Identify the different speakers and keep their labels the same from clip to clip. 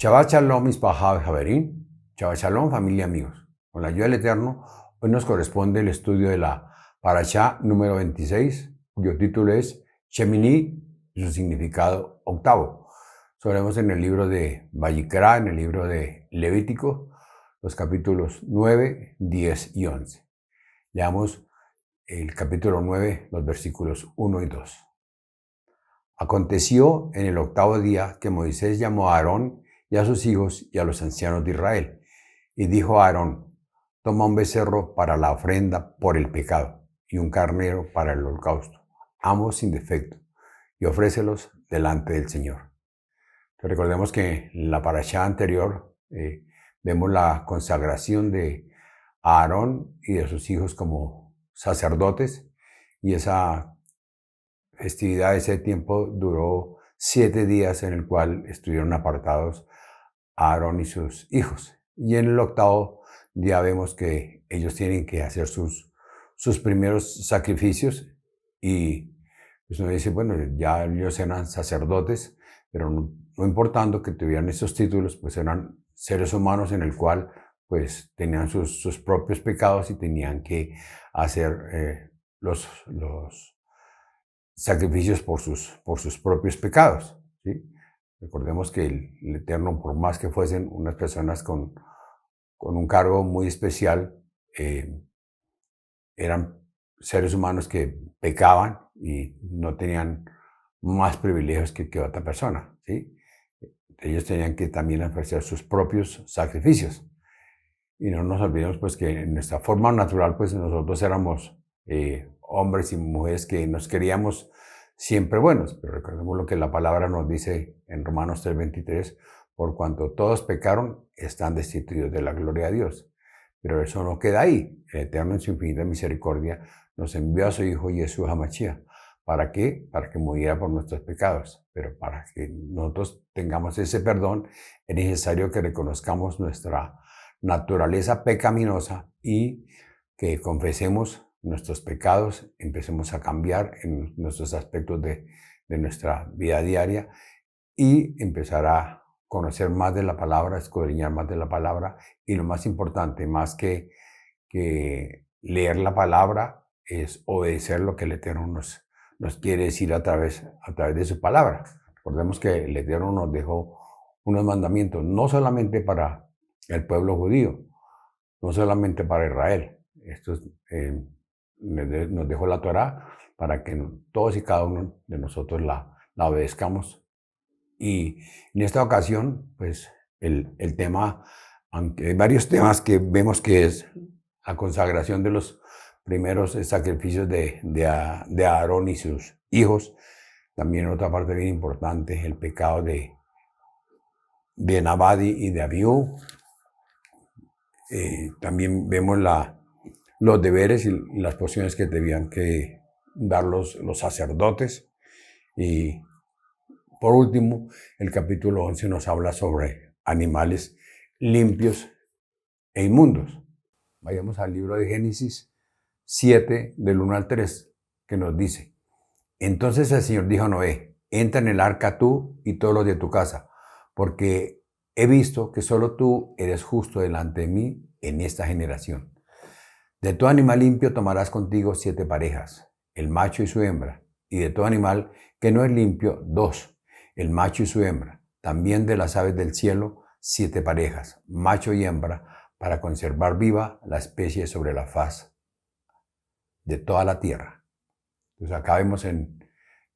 Speaker 1: Shabbat Shalom, Mispaja Javerín. Shabbat Shalom, familia amigos. Con la ayuda del Eterno, hoy nos corresponde el estudio de la Parashá número 26, cuyo título es Shemini y su significado octavo. Sobre en el libro de Vayikra, en el libro de Levítico, los capítulos 9, 10 y 11. Leamos el capítulo 9, los versículos 1 y 2. Aconteció en el octavo día que Moisés llamó a Aarón y a sus hijos y a los ancianos de Israel. Y dijo a Aarón: toma un becerro para la ofrenda por el pecado y un carnero para el holocausto, ambos sin defecto, y ofrécelos delante del Señor. Entonces, recordemos que en la parashá anterior vemos la consagración de Aarón y de sus hijos como sacerdotes, y esa festividad de ese tiempo duró 7 días en el cual estuvieron apartados Aarón y sus hijos. Y en el octavo día vemos que ellos tienen que hacer sus primeros sacrificios, y pues uno dice, bueno, ya ellos eran sacerdotes, pero no importando que tuvieran esos títulos, pues eran seres humanos en el cual pues tenían sus propios pecados y tenían que hacer los sacrificios por sus propios pecados, ¿sí? Recordemos que el Eterno, por más que fuesen unas personas con un cargo muy especial, eran seres humanos que pecaban y no tenían más privilegios que otra persona, ¿sí? Ellos tenían que también ofrecer sus propios sacrificios. Y no nos olvidemos pues que en nuestra forma natural pues nosotros éramos hombres y mujeres que nos queríamos siempre buenos, pero recordemos lo que la palabra nos dice en Romanos 3:23: por cuanto todos pecaron, están destituidos de la gloria de Dios. Pero eso no queda ahí. El Eterno, en su infinita misericordia, nos envió a su Hijo Yeshua HaMashiach. ¿Para qué? Para que muriera por nuestros pecados. Pero para que nosotros tengamos ese perdón, es necesario que reconozcamos nuestra naturaleza pecaminosa y que confesemos nuestros pecados, empecemos a cambiar en nuestros aspectos de nuestra vida diaria y empezar a conocer más de la palabra, escudriñar más de la palabra, y lo más importante, más que leer la palabra, es obedecer lo que el Eterno nos quiere decir a través de su palabra. Recordemos que el Eterno nos dejó unos mandamientos, no solamente para el pueblo judío, no solamente para Israel. Esto nos dejó la Torá para que todos y cada uno de nosotros la obedezcamos. Y en esta ocasión, pues el tema, aunque hay varios temas que vemos que es la consagración de los primeros sacrificios de Aarón y sus hijos, también otra parte bien importante, el pecado de Nabadi y de Abiú. También vemos los deberes y las posiciones que debían que dar los sacerdotes. Y por último, el capítulo 11 nos habla sobre animales limpios e inmundos. Vayamos al libro de Génesis 7, del 1 al 3, que nos dice: entonces el Señor dijo a Noé: entra en el arca tú y todos los de tu casa, porque he visto que solo tú eres justo delante de mí en esta generación. De todo animal limpio tomarás contigo 7 parejas, el macho y su hembra, y de todo animal que no es limpio 2, el macho y su hembra. También de las aves del cielo 7 parejas, macho y hembra, para conservar viva la especie sobre la faz de toda la tierra. Entonces acá vemos en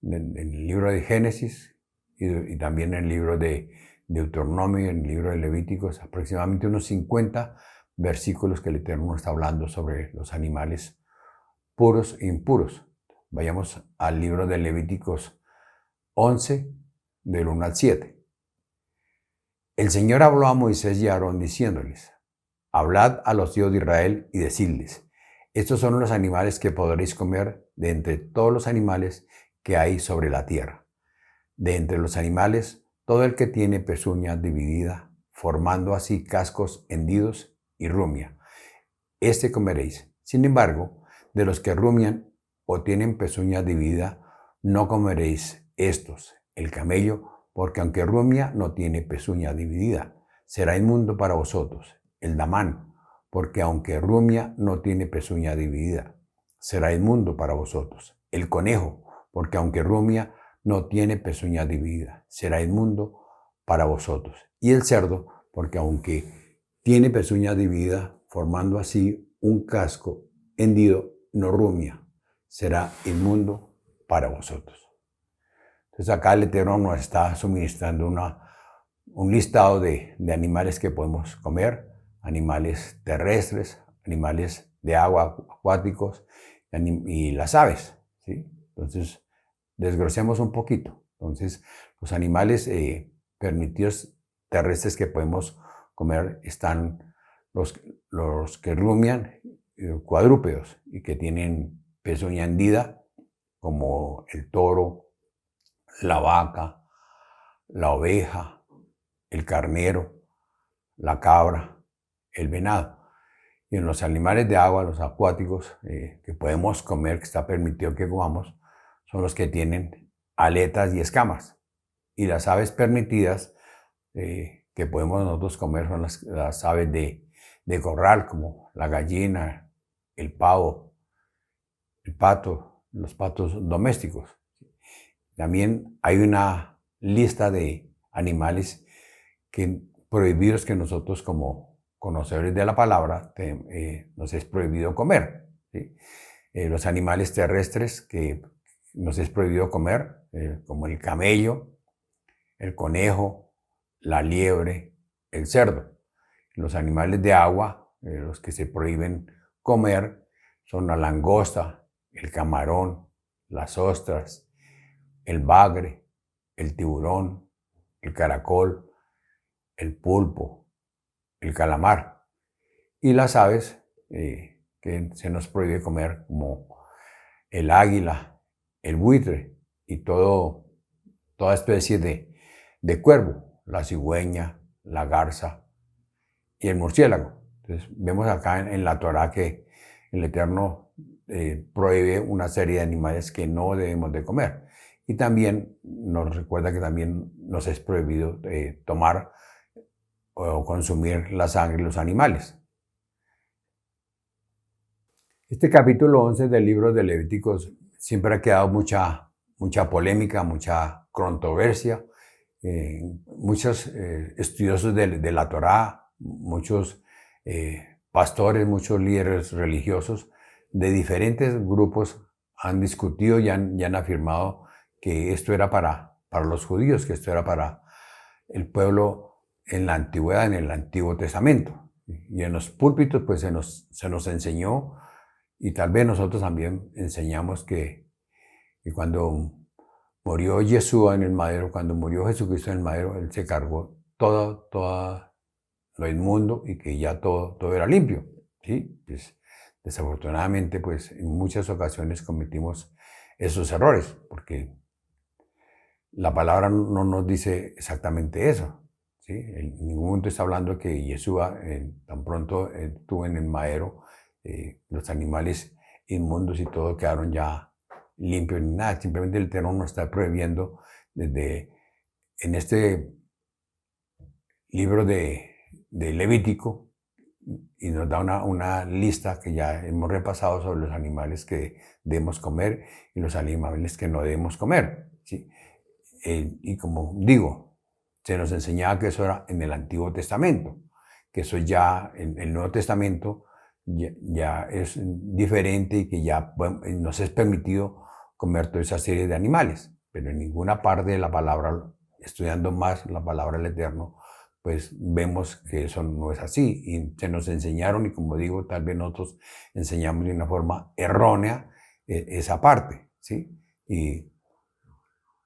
Speaker 1: el libro de Génesis y también en el libro de Deuteronomio y en el libro de Levíticos, aproximadamente unos 50 versículos que el Eterno nos está hablando sobre los animales puros e impuros. Vayamos al libro de Levíticos 11, del 1 al 7. El Señor habló a Moisés y a Aarón diciéndoles: hablad a los hijos de Israel y decidles: estos son los animales que podréis comer de entre todos los animales que hay sobre la tierra. De entre los animales, todo el que tiene pezuña dividida, formando así cascos hendidos y rumia, este comeréis. Sin embargo, de los que rumian o tienen pezuña dividida, no comeréis estos: el camello, porque aunque rumia no tiene pezuña dividida, será inmundo para vosotros. El damán, porque aunque rumia no tiene pezuña dividida, será inmundo para vosotros. El conejo, porque aunque rumia no tiene pezuña dividida, será inmundo para vosotros. Y el cerdo, porque aunque tiene pezuña dividida, formando así un casco hendido, no rumia, será inmundo para vosotros. Entonces acá el Eterno nos está suministrando un listado de animales que podemos comer, animales terrestres, animales de agua, acuáticos y las aves, ¿sí? Entonces, desglosemos un poquito. Entonces, los animales permitidos terrestres que podemos comer están los que rumian, cuadrúpedos, y que tienen pezuña hendida, como el toro, la vaca, la oveja, el carnero, la cabra, el venado. Y en los animales de agua, los acuáticos, que podemos comer, que está permitido que comamos, son los que tienen aletas y escamas. Y las aves permitidas que podemos nosotros comer son las aves de corral, como la gallina, el pavo, el pato, los patos domésticos. También hay una lista de animales prohibidos que nosotros, como conocedores de la palabra, nos es prohibido comer, ¿sí? Los animales terrestres que nos es prohibido comer, como el camello, el conejo, la liebre, el cerdo. Los animales de agua, los que se prohíben comer, son la langosta, el camarón, las ostras, el bagre, el tiburón, el caracol, el pulpo, el calamar. Y las aves que se nos prohíbe comer, como el águila, el buitre y toda especie de cuervo, la cigüeña, la garza y el murciélago. Entonces vemos acá en la Torá que el Eterno prohíbe una serie de animales que no debemos de comer. Y también nos recuerda que también nos es prohibido tomar o consumir la sangre de los animales. Este capítulo 11 del libro de Levíticos siempre ha quedado mucha polémica, mucha controversia. Muchos estudiosos de la Torá, muchos pastores, muchos líderes religiosos de diferentes grupos han discutido y han afirmado que esto era para los judíos, que esto era para el pueblo en la antigüedad, en el Antiguo Testamento. Y en los púlpitos pues se nos enseñó, y tal vez nosotros también enseñamos que cuando murió Yeshua en el madero, cuando murió Jesucristo en el madero, Él se cargó todo lo inmundo y que ya todo era limpio, ¿sí? Pues, desafortunadamente, pues en muchas ocasiones cometimos esos errores, porque la palabra no nos dice exactamente eso, ¿sí? En ningún momento está hablando que Yeshua, tan pronto estuvo en el madero, los animales inmundos y todo quedaron ya limpios ni nada. Simplemente el Eterno nos está prohibiendo en este libro de Levítico, y nos da una lista que ya hemos repasado sobre los animales que debemos comer y los animales que no debemos comer, ¿sí? Y como digo, se nos enseñaba que eso era en el Antiguo Testamento, que eso ya en el Nuevo Testamento ya es diferente y que ya nos es permitido comer toda esa serie de animales, pero en ninguna parte de la palabra, estudiando más la palabra del Eterno, pues vemos que eso no es así, y se nos enseñaron, y como digo, tal vez nosotros enseñamos de una forma errónea esa parte, ¿sí? Y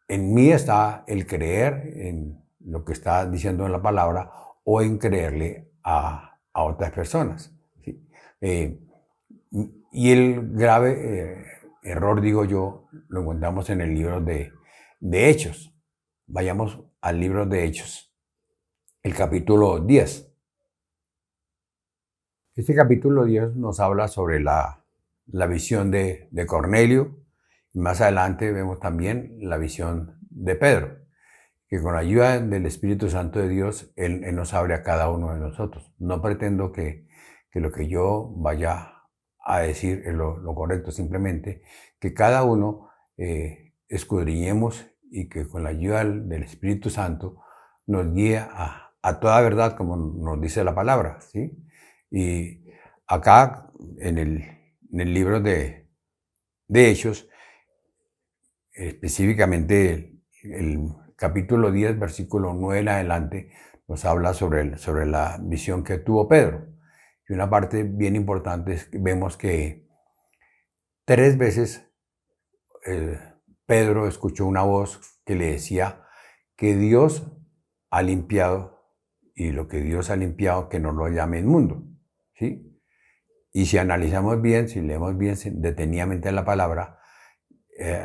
Speaker 1: en mí está el creer en lo que está diciendo en la palabra o en creerle a otras personas, ¿sí? Y el grave error, digo yo, lo encontramos en el libro de Hechos. Vayamos al libro de Hechos, el capítulo 10. Este capítulo 10 nos habla sobre la visión de Cornelio, y más adelante vemos también la visión de Pedro. que con la ayuda del Espíritu Santo de Dios, Él nos hable a cada uno de nosotros. No pretendo que lo que yo vaya a decir es lo correcto, simplemente que cada uno escudriñemos y que con la ayuda del Espíritu Santo nos guíe a toda verdad, como nos dice la palabra, ¿sí? Y acá, en el libro de Hechos, específicamente el capítulo 10, versículo 9 en adelante, nos habla sobre la visión que tuvo Pedro. Y una parte bien importante es que vemos que 3 veces Pedro escuchó una voz que le decía que Dios ha limpiado, y lo que Dios ha limpiado, que no lo llame inmundo, ¿sí? Y si analizamos bien, si leemos bien detenidamente la palabra,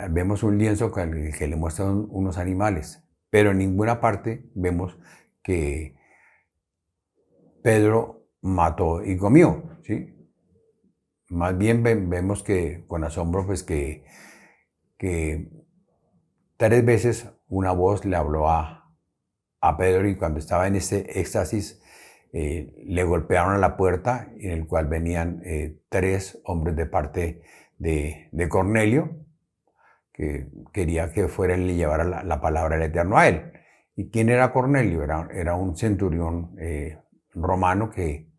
Speaker 1: vemos un lienzo que le muestran unos animales, pero en ninguna parte vemos que Pedro mató y comió, ¿sí? Más bien vemos que con asombro, pues que 3 veces una voz le habló a Pedro, y cuando estaba en ese éxtasis le golpearon a la puerta, en el cual venían 3 hombres de parte de Cornelio, que quería que fuera él y le llevara la palabra del Eterno a él. ¿Y quién era Cornelio? Era un centurión romano que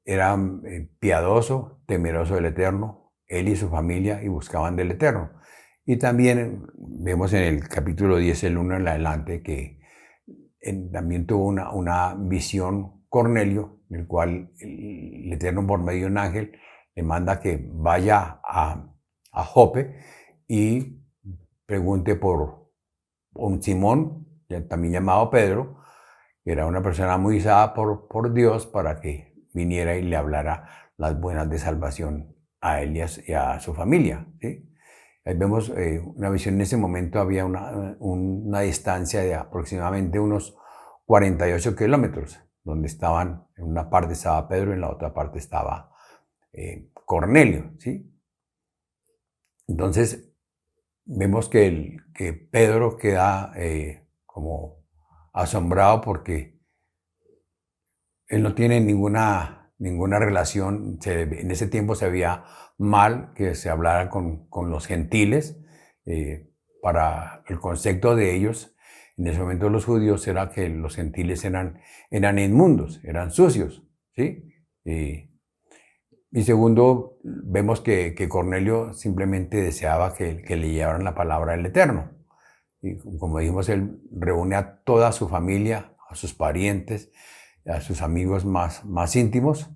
Speaker 1: era piadoso, temeroso del Eterno, él y su familia, y buscaban del Eterno. Y también vemos en el capítulo 10, el 1 en adelante, que también tuvo una visión Cornelio, en el cual el Eterno, por medio de un ángel, le manda que vaya a Jope y pregunte por un Simón, también llamado Pedro, que era una persona muy usada por Dios, para que viniera y le hablara las buenas de salvación a él y a su familia, ¿sí? Ahí vemos una visión. En ese momento había una distancia de aproximadamente unos 48 kilómetros, donde estaban, en una parte estaba Pedro y en la otra parte estaba Cornelio, ¿sí? Entonces vemos que Pedro queda como asombrado, porque él no tiene ninguna relación. En ese tiempo se veía mal que se hablara con los gentiles. Para el concepto de ellos, en ese momento los judíos, era que los gentiles eran inmundos, eran sucios, ¿sí? Y segundo, vemos que Cornelio simplemente deseaba que le llevaran la palabra del Eterno. Y como dijimos, él reúne a toda su familia, a sus parientes, a sus amigos más íntimos,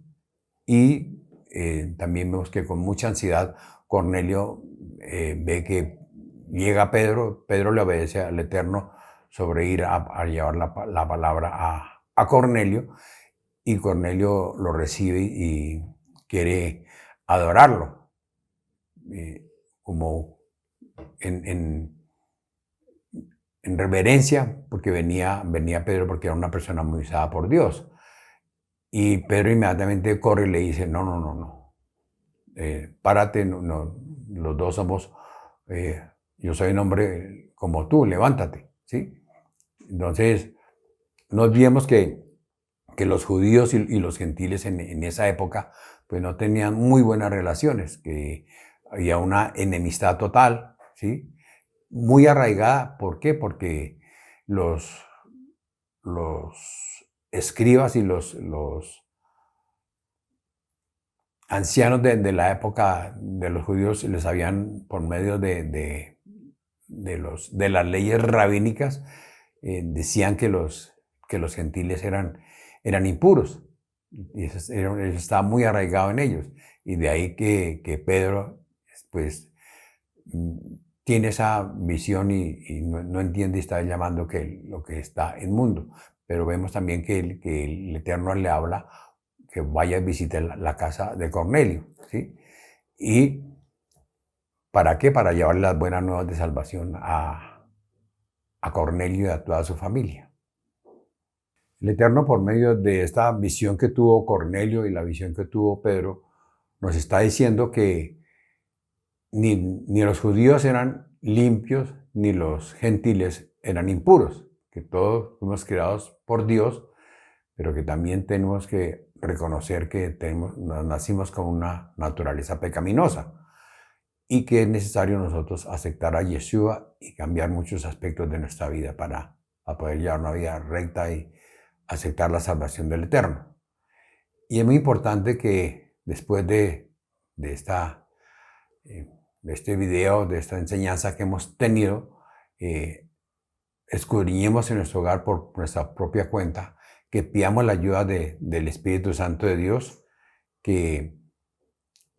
Speaker 1: y también vemos que con mucha ansiedad Cornelio ve que llega Pedro. Pedro le obedece al Eterno sobre ir a llevar la palabra a Cornelio, y Cornelio lo recibe y quiere adorarlo, como en reverencia, porque venía Pedro, porque era una persona muy usada por Dios. Y Pedro inmediatamente corre y le dice: no, no, no, no, párate, no, los dos somos, yo soy un hombre como tú, levántate, ¿sí? Entonces, no olvidemos que los judíos y los gentiles en esa época, pues no tenían muy buenas relaciones, que había una enemistad total, ¿sí? Muy arraigada. ¿Por qué? Porque los escribas y los ancianos de la época de los judíos les habían, por medio de las leyes rabínicas, decían que los gentiles eran impuros, y eso estaba muy arraigado en ellos. Y de ahí que Pedro, pues, tiene esa visión y no entiende, y está llamando que lo que está inmundo. Pero vemos también que el Eterno le habla que vaya a visitar la casa de Cornelio, ¿sí? ¿Y para qué? Para llevarle las buenas nuevas de salvación a Cornelio y a toda su familia. El Eterno, por medio de esta visión que tuvo Cornelio y la visión que tuvo Pedro, nos está diciendo que ni los judíos eran limpios, ni los gentiles eran impuros, que todos fuimos creados por Dios, pero que también tenemos que reconocer que nacimos con una naturaleza pecaminosa y que es necesario nosotros aceptar a Yeshua y cambiar muchos aspectos de nuestra vida para poder llevar una vida recta y aceptar la salvación del Eterno. Y es muy importante que después de este video, de esta enseñanza que hemos tenido, escudriñemos en nuestro hogar por nuestra propia cuenta, que pidamos la ayuda del Espíritu Santo de Dios, que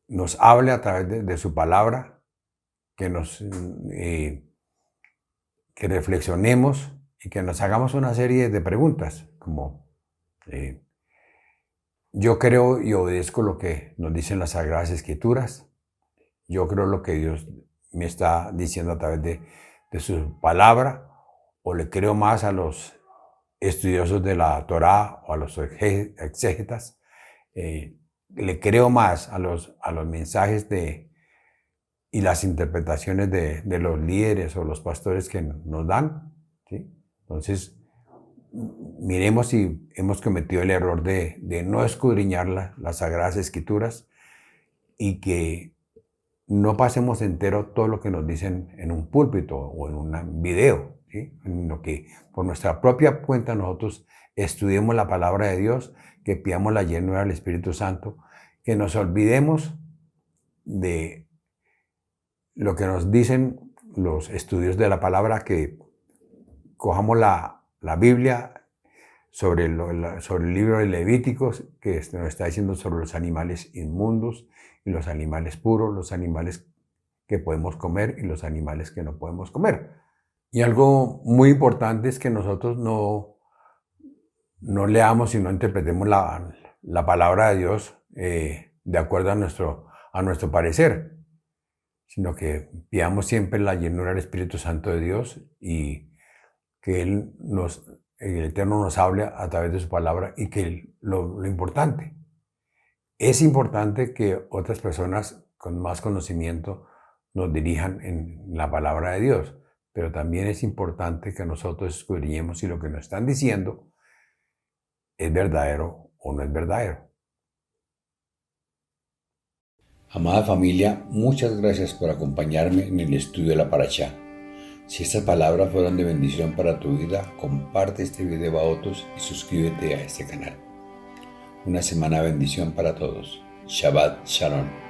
Speaker 1: nos hable a través de su palabra, que reflexionemos y que nos hagamos una serie de preguntas, como yo creo y obedezco lo que nos dicen las Sagradas Escrituras, yo creo lo que Dios me está diciendo a través de su palabra, o le creo más a los estudiosos de la Torá o a los exégetas, le creo más a los mensajes y las interpretaciones de los líderes o los pastores que nos dan, ¿sí? Entonces, miremos si hemos cometido el error de no escudriñar las Sagradas Escrituras y que no pasemos entero todo lo que nos dicen en un púlpito o en un video, ¿sí? En lo que por nuestra propia cuenta nosotros estudiemos la palabra de Dios, que pidamos la llenura del Espíritu Santo, que nos olvidemos de lo que nos dicen los estudios de la palabra, que cojamos la Biblia sobre el libro de Levíticos, que nos está diciendo sobre los animales inmundos y los animales puros, los animales que podemos comer y los animales que no podemos comer. Y algo muy importante es que nosotros no leamos y no interpretemos la palabra de Dios de acuerdo a nuestro parecer, sino que pidamos siempre la llenura del Espíritu Santo de Dios y que el Eterno nos hable a través de su palabra, y que lo importante, es importante que otras personas con más conocimiento nos dirijan en la palabra de Dios, pero también es importante que nosotros escudriñemos si lo que nos están diciendo es verdadero o no es verdadero.
Speaker 2: Amada familia, muchas gracias por acompañarme en el estudio de la Parashá. Si estas palabras fueron de bendición para tu vida, comparte este video a otros y suscríbete a este canal. Una semana de bendición para todos. Shabbat Shalom.